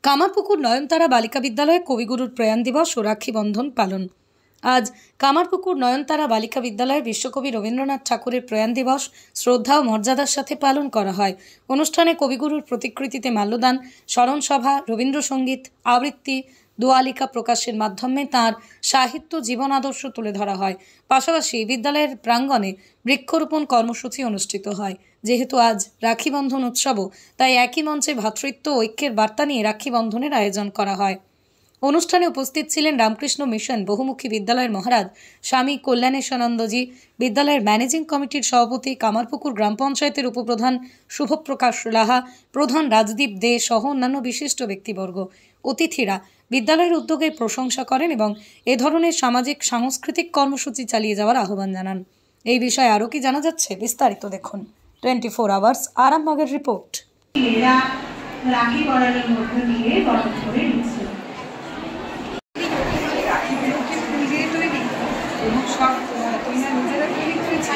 কামারপুকুর নয়নতারা বালিকা বিদ্যালয়ে কবিগুরুর প্রয়াণ দিবস ও রাখি বন্ধন পালন। আজ কামারপুকুর নয়নতারা বালিকা বিদ্যালয়ে বিশ্বকবি রবীন্দ্রনাথ ঠাকুরের প্রয়াণ দিবস শ্রদ্ধা ও মর্যাদার সাথে পালন করা হয়। অনুষ্ঠানে কবিগুরুর প্রতিকৃতিতে মাল্যদান, স্মরণসভা, রবীন্দ্রসঙ্গীত আবৃত্তি, দোয়ালিকা প্রকাশের মাধ্যমে তাঁর সাহিত্য জীবন আদর্শ তুলে ধরা হয়। পাশাপাশি বিদ্যালয়ের প্রাঙ্গণে বৃক্ষরোপণ কর্মসূচি অনুষ্ঠিত হয়। যেহেতু আজ রাখি বন্ধন উৎসবও, তাই একই মঞ্চে ভ্রাতৃত্ব ও ঐক্যের বার্তা নিয়ে রাখি বন্ধনের আয়োজন করা হয়। অনুষ্ঠানে উপস্থিত ছিলেন রামকৃষ্ণ মিশন বহুমুখী বিদ্যালয়ের মহারাজ স্বামী কল্যাণেশানন্দজি, বিদ্যালয়ের ম্যানেজিং কমিটির সভাপতি, কামারপুকুর গ্রাম পঞ্চায়েতের উপপ্রধান শুভপ্রকাশ লাহা, প্রধান রাজদীপ দে সহ অন্যান্য বিশিষ্ট ব্যক্তিবর্গ। অতিথিরা বিদ্যালয়ের উদ্যোগের প্রশংসা করেন এবং এ ধরনের সামাজিক সাংস্কৃতিক কর্মসূচি চালিয়ে যাওয়ার আহ্বান জানান। এই বিষয়ে আরও কি জানা যাচ্ছে, বিস্তারিত দেখুন 24 আওয়ার্স আরামবাগের রিপোর্ট। রাখি পরানোর মধ্য দিয়ে বরণ করে নিচ্ছে এবং সব তোমরা নিজেরা তৈরি করেছি।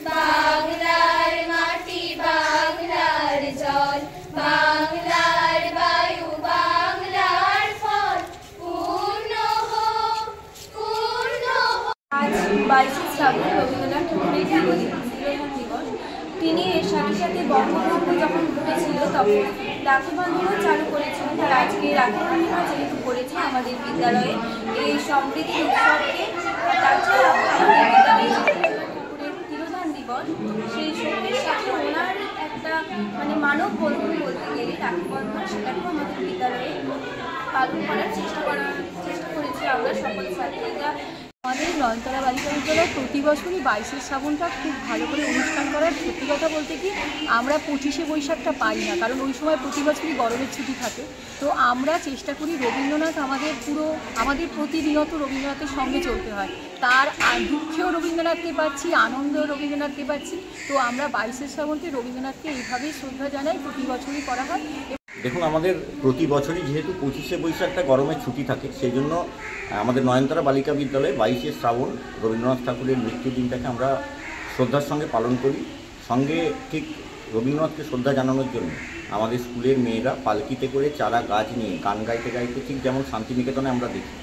বাংলার মাটি, বাংলার জল, বাংলার বায়ু, বাংলার ফল, পূর্ণ হোক, পূর্ণ হোক। আজ 22শে শ্রাবণ রবীন্দ্রনাথ ঠাকুরের তিরোধান দিবস। তিনি এর সাথে সাথে বঙ্গভঙ্গ যখন ঘটেছিল তখন রাখি বন্ধনও চালু করেছিলেন। তার আজকে রাখি বন্ধনও যেহেতু করেছে আমাদের বিদ্যালয়ে এই সমৃদ্ধি উৎসবকে, তাছাড়া আমাদের বিদ্যালয়ে ঠাকুরের তিরোধান দিবস, সেই শক্তির সাথে ওনার একটা মানব বন্ধন বলতে গেলে রাখি বন্ধন, সেটাকেও আমাদের বিদ্যালয়ে পালন করার চেষ্টা করেছি আমরা সকল ছাত্রীরা। আমাদের নয়নতারা বালিকা বিদ্যালয় প্রতি বছরই 22শে শ্রাবণটা খুব ভালো করে অনুষ্ঠান করার। সত্যি কথা বলতে কি, আমরা 25শে বৈশাখটা পাই না, কারণ ওই সময় প্রতি বছরই গরমের ছুটি থাকে। তো আমরা চেষ্টা করি রবীন্দ্রনাথ আমাদের প্রতিনিয়ত রবীন্দ্রনাথের সঙ্গে চলতে হয়। তার দুঃখেও রবীন্দ্রনাথকে পাচ্ছি, আনন্দেও রবীন্দ্রনাথকে পাচ্ছি। তো আমরা 22শে শ্রাবণকে রবীন্দ্রনাথকে এইভাবেই শ্রদ্ধা জানাই, প্রতি বছরই করা হয়। দেখুন, আমাদের প্রতি বছরই যেহেতু 25শে বৈশাখটা গরমের ছুটি থাকে, সেই জন্য আমাদের নয়নতারা বালিকা বিদ্যালয়ে 22শে শ্রাবণ রবীন্দ্রনাথ ঠাকুরের মৃত্যুদিনটাকে আমরা শ্রদ্ধার সঙ্গে পালন করি। সঙ্গে ঠিক রবীন্দ্রনাথকে শ্রদ্ধা জানানোর জন্য আমাদের স্কুলের মেয়েরা পালকিতে করে চারা গাছ নিয়ে গান গাইতে গাইতে, ঠিক যেমন শান্তিনিকেতনে আমরা দেখি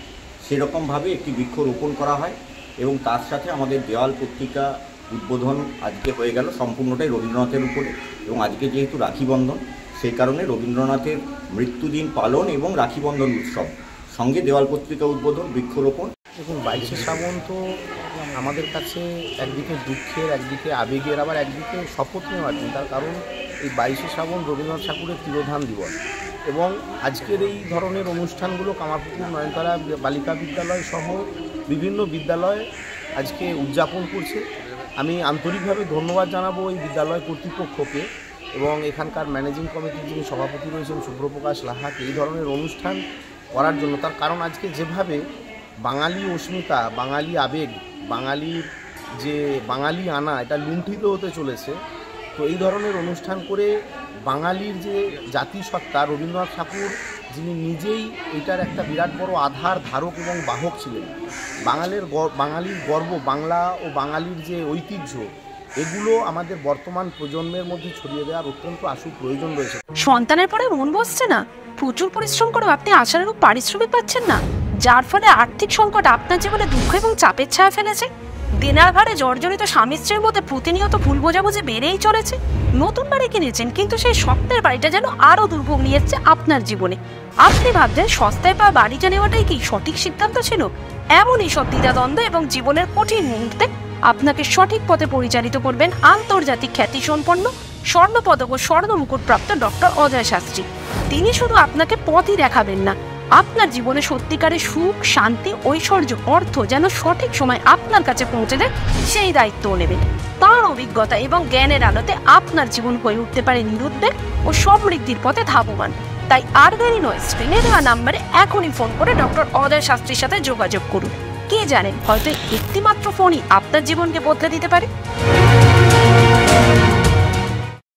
সেরকমভাবে একটি বৃক্ষ রোপণ করা হয়। এবং তার সাথে আমাদের দেওয়াল পত্রিকা উদ্বোধন আজকে হয়ে গেল, সম্পূর্ণটাই রবীন্দ্রনাথের উপরে। এবং আজকে যেহেতু রাখি বন্ধন, সেই কারণে রবীন্দ্রনাথের মৃত্যুদিন পালন এবং রাখি বন্ধন উৎসব, সঙ্গে দেওয়াল পত্রিকা উদ্বোধন, বৃক্ষরোপণ। দেখুন, 22শে শ্রাবণ তো আমাদের কাছে একদিকে দুঃখের, একদিকে আবেগের, আবার একদিকে শপথ নেওয়ার দিন। তার কারণ এই 22শে শ্রাবণ রবীন্দ্রনাথ ঠাকুরের তিরোধান দিবস, এবং আজকের এই ধরনের অনুষ্ঠানগুলো কামারপুকুর নয়নতারা বালিকা বিদ্যালয় সহ বিভিন্ন বিদ্যালয় আজকে উদযাপন করছে। আমি আন্তরিকভাবে ধন্যবাদ জানাবো এই বিদ্যালয় কর্তৃপক্ষকে এবং এখানকার ম্যানেজিং কমিটির যিনি সভাপতি রয়েছেন শুভ্রপ্রকাশ লাহাকে এই ধরনের অনুষ্ঠান করার জন্য। তার কারণ আজকে যেভাবে বাঙালি অস্মিতা, বাঙালি আবেগ, বাঙালির যে বাঙালি আনা, এটা লুণ্ঠিত হতে চলেছে। তো এই ধরনের অনুষ্ঠান করে বাঙালির যে জাতিসত্তা, রবীন্দ্রনাথ ঠাকুর যিনি নিজেই এটার একটা বিরাট বড় আধার, ধারক এবং বাহক ছিলেন। বাঙালির গর্ব, বাংলা ও বাঙালির যে ঐতিহ্য, এগুলো আমাদের বর্তমান প্রজন্মের মধ্যে ছড়িয়ে দেওয়ার অত্যন্ত আশু প্রয়োজন রয়েছে। সন্তানের পরে মন বসছে না, প্রচুর পরিশ্রম করেও আপনি আশানুরূপ পারিশ্রমিক পাচ্ছেন না, যার ফলে আর্থিক সংকট আপনার জীবনে দুঃখ এবং চাপের ছায়া ফেলেছে। দেনার ভারে জর্জরিত স্বামী স্ত্রীর মধ্যে প্রতিনিয়ত ভুল বোঝাবুঝি বেড়েই চলেছে। নতুন বাড়ি কিনেছেন, কিন্তু সেই স্বপ্নের বাড়িটা যেন আরও দুর্ভোগ নিয়ে এসছে আপনার জীবনে। আপনি ভাবছেন সস্তায় পাওয়া বাড়িটা নেওয়াটাই কি সঠিক সিদ্ধান্ত ছিল? এমনই সব দ্বিধাদ্বন্দ্ব এবং জীবনের কঠিন মুহূর্তে আপনাকে সঠিক পথে পরিচালিত করবেন আন্তর্জাতিক খ্যাতিসম্পন্ন স্বর্ণপদক ও স্বর্ণ মুকুটপ্রাপ্ত ডক্টর অজয় শাস্ত্রী। তিনি শুধু আপনাকে পথই দেখাবেন না, আপনার জীবনে সত্যিকারের সুখ, শান্তি, ঐশ্বর্য, অর্থ যেন সঠিক সময় আপনার কাছে পৌঁছে দেয়, সেই দায়িত্বও নেবেন। তাঁর অভিজ্ঞতা এবং জ্ঞানের আলোতে আপনার জীবন হয়ে উঠতে পারে নিরুদ্বেগ ও সমৃদ্ধির পথে ধাবমান। তাই আর দেরি নয়, স্ক্রিনে দেওয়া নাম্বারে এখনই ফোন করে ডক্টর অজয় শাস্ত্রীর সাথে যোগাযোগ করুন। কে জানেন, হয়তো একটি মাত্র ফোনই আপনার জীবনকে বদলে দিতে পারে।